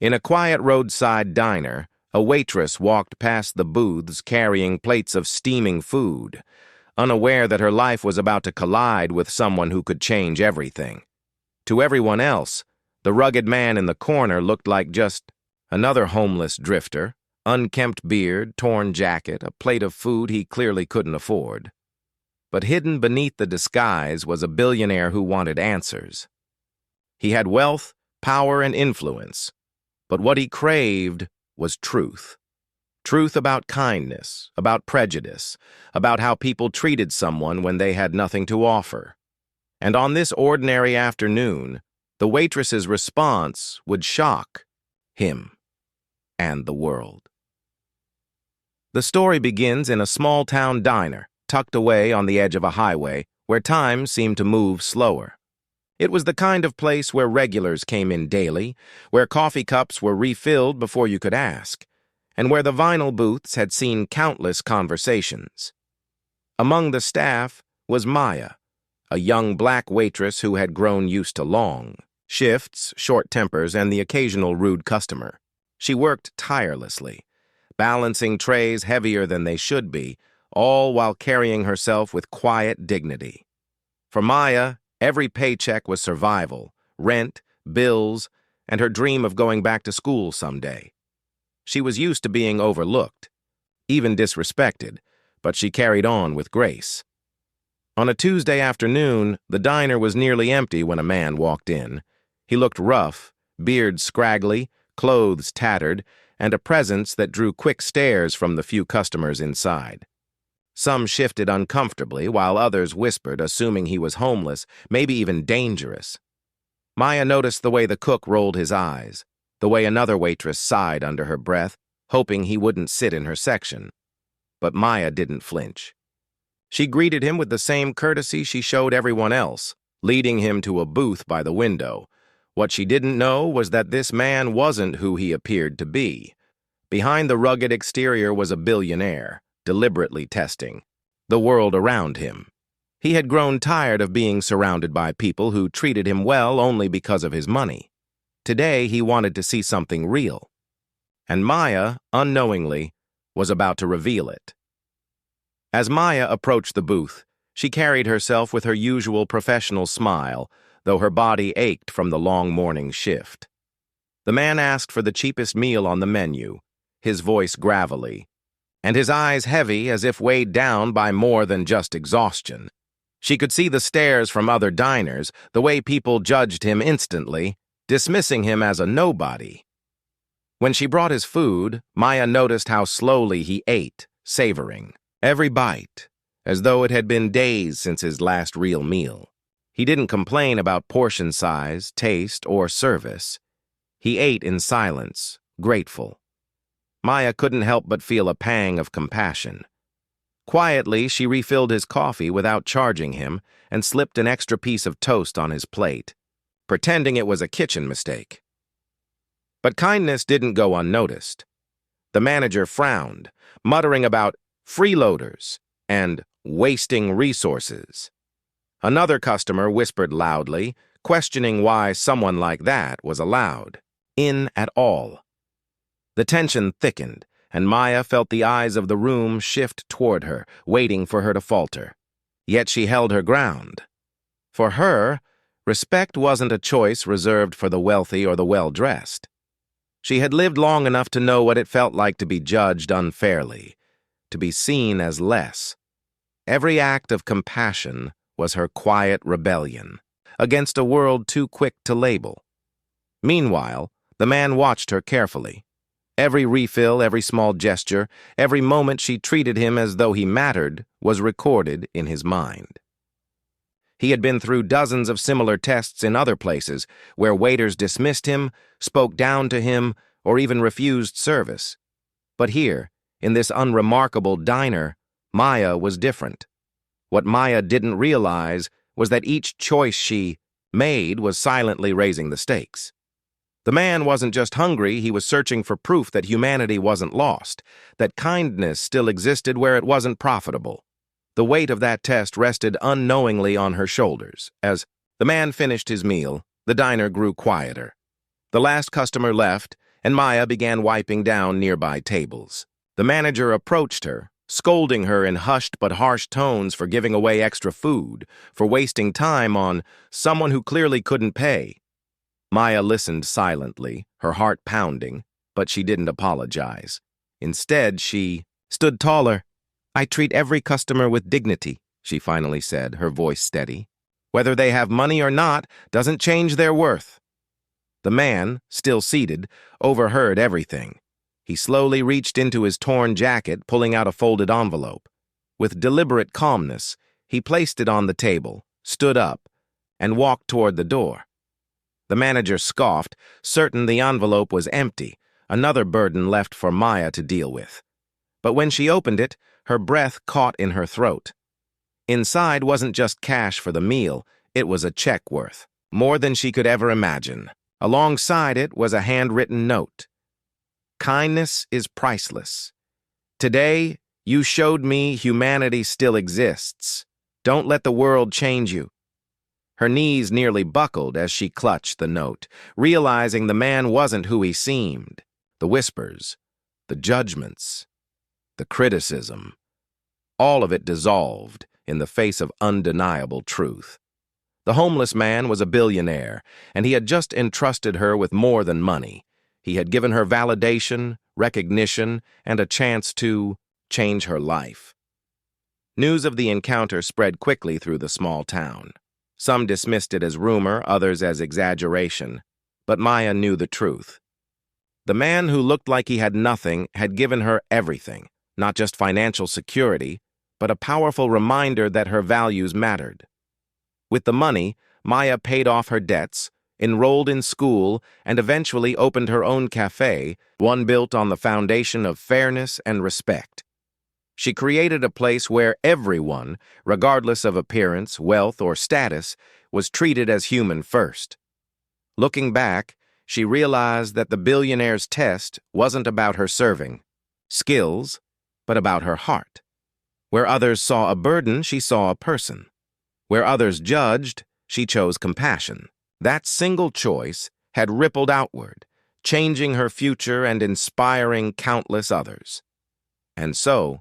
In a quiet roadside diner, a waitress walked past the booths carrying plates of steaming food, unaware that her life was about to collide with someone who could change everything. To everyone else, the rugged man in the corner looked like just another homeless drifter, unkempt beard, torn jacket, a plate of food he clearly couldn't afford. But hidden beneath the disguise was a billionaire who wanted answers. He had wealth, power, and influence, but what he craved was truth. Truth about kindness, about prejudice, about how people treated someone when they had nothing to offer. And on this ordinary afternoon, the waitress's response would shock him and the world. The story begins in a small-town diner, tucked away on the edge of a highway, where time seemed to move slower. It was the kind of place where regulars came in daily, where coffee cups were refilled before you could ask, and where the vinyl booths had seen countless conversations. Among the staff was Maya, a young black waitress who had grown used to long shifts, short tempers, and the occasional rude customer. She worked tirelessly, balancing trays heavier than they should be, all while carrying herself with quiet dignity. For Maya, every paycheck was survival, rent, bills, and her dream of going back to school someday. She was used to being overlooked, even disrespected, but she carried on with grace. On a Tuesday afternoon, the diner was nearly empty when a man walked in. He looked rough, beard scraggly, clothes tattered, and a presence that drew quick stares from the few customers inside. Some shifted uncomfortably, while others whispered, assuming he was homeless, maybe even dangerous. Maya noticed the way the cook rolled his eyes, the way another waitress sighed under her breath, hoping he wouldn't sit in her section. But Maya didn't flinch. She greeted him with the same courtesy she showed everyone else, leading him to a booth by the window. What she didn't know was that this man wasn't who he appeared to be. Behind the rugged exterior was a billionaire, deliberately testing the world around him. He had grown tired of being surrounded by people who treated him well only because of his money. Today, he wanted to see something real. And Maya, unknowingly, was about to reveal it. As Maya approached the booth, she carried herself with her usual professional smile, though her body ached from the long morning shift. The man asked for the cheapest meal on the menu, his voice gravelly, and his eyes heavy as if weighed down by more than just exhaustion. She could see the stares from other diners, the way people judged him instantly, dismissing him as a nobody. When she brought his food, Maya noticed how slowly he ate, savoring every bite, as though it had been days since his last real meal. He didn't complain about portion size, taste, or service. He ate in silence, grateful. Maya couldn't help but feel a pang of compassion. Quietly, she refilled his coffee without charging him and slipped an extra piece of toast on his plate, pretending it was a kitchen mistake. But kindness didn't go unnoticed. The manager frowned, muttering about freeloaders and wasting resources. Another customer whispered loudly, questioning why someone like that was allowed in at all. The tension thickened, and Maya felt the eyes of the room shift toward her, waiting for her to falter. Yet she held her ground. For her, respect wasn't a choice reserved for the wealthy or the well-dressed. She had lived long enough to know what it felt like to be judged unfairly, to be seen as less. Every act of compassion was her quiet rebellion against a world too quick to label. Meanwhile, the man watched her carefully. Every refill, every small gesture, every moment she treated him as though he mattered was recorded in his mind. He had been through dozens of similar tests in other places where waiters dismissed him, spoke down to him, or even refused service. But here, in this unremarkable diner, Maya was different. What Maya didn't realize was that each choice she made was silently raising the stakes. The man wasn't just hungry, he was searching for proof that humanity wasn't lost, that kindness still existed where it wasn't profitable. The weight of that test rested unknowingly on her shoulders. As the man finished his meal, the diner grew quieter. The last customer left, and Maya began wiping down nearby tables. The manager approached her, scolding her in hushed but harsh tones for giving away extra food, for wasting time on someone who clearly couldn't pay. Maya listened silently, her heart pounding, but she didn't apologize. Instead, she stood taller. "I treat every customer with dignity," she finally said, her voice steady. "Whether they have money or not doesn't change their worth." The man, still seated, overheard everything. He slowly reached into his torn jacket, pulling out a folded envelope. With deliberate calmness, he placed it on the table, stood up, and walked toward the door. The manager scoffed, certain the envelope was empty, another burden left for Maya to deal with. But when she opened it, her breath caught in her throat. Inside wasn't just cash for the meal, it was a check worth more than she could ever imagine. Alongside it was a handwritten note. "Kindness is priceless. Today, you showed me humanity still exists. Don't let the world change you." Her knees nearly buckled as she clutched the note, realizing the man wasn't who he seemed. The whispers, the judgments, the criticism, all of it dissolved in the face of undeniable truth. The homeless man was a billionaire, and he had just entrusted her with more than money. He had given her validation, recognition, and a chance to change her life. News of the encounter spread quickly through the small town. Some dismissed it as rumor, others as exaggeration, but Maya knew the truth. The man who looked like he had nothing had given her everything, not just financial security, but a powerful reminder that her values mattered. With the money, Maya paid off her debts, enrolled in school, and eventually opened her own cafe, one built on the foundation of fairness and respect. She created a place where everyone, regardless of appearance, wealth, or status, was treated as human first. Looking back, she realized that the billionaire's test wasn't about her serving skills, but about her heart. Where others saw a burden, she saw a person. Where others judged, she chose compassion. That single choice had rippled outward, changing her future and inspiring countless others. And so,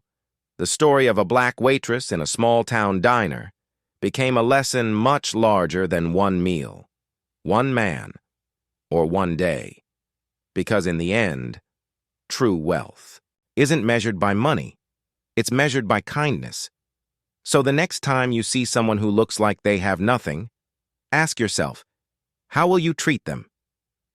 the story of a black waitress in a small-town diner became a lesson much larger than one meal, one man, or one day. Because in the end, true wealth isn't measured by money, it's measured by kindness. So the next time you see someone who looks like they have nothing, ask yourself, how will you treat them?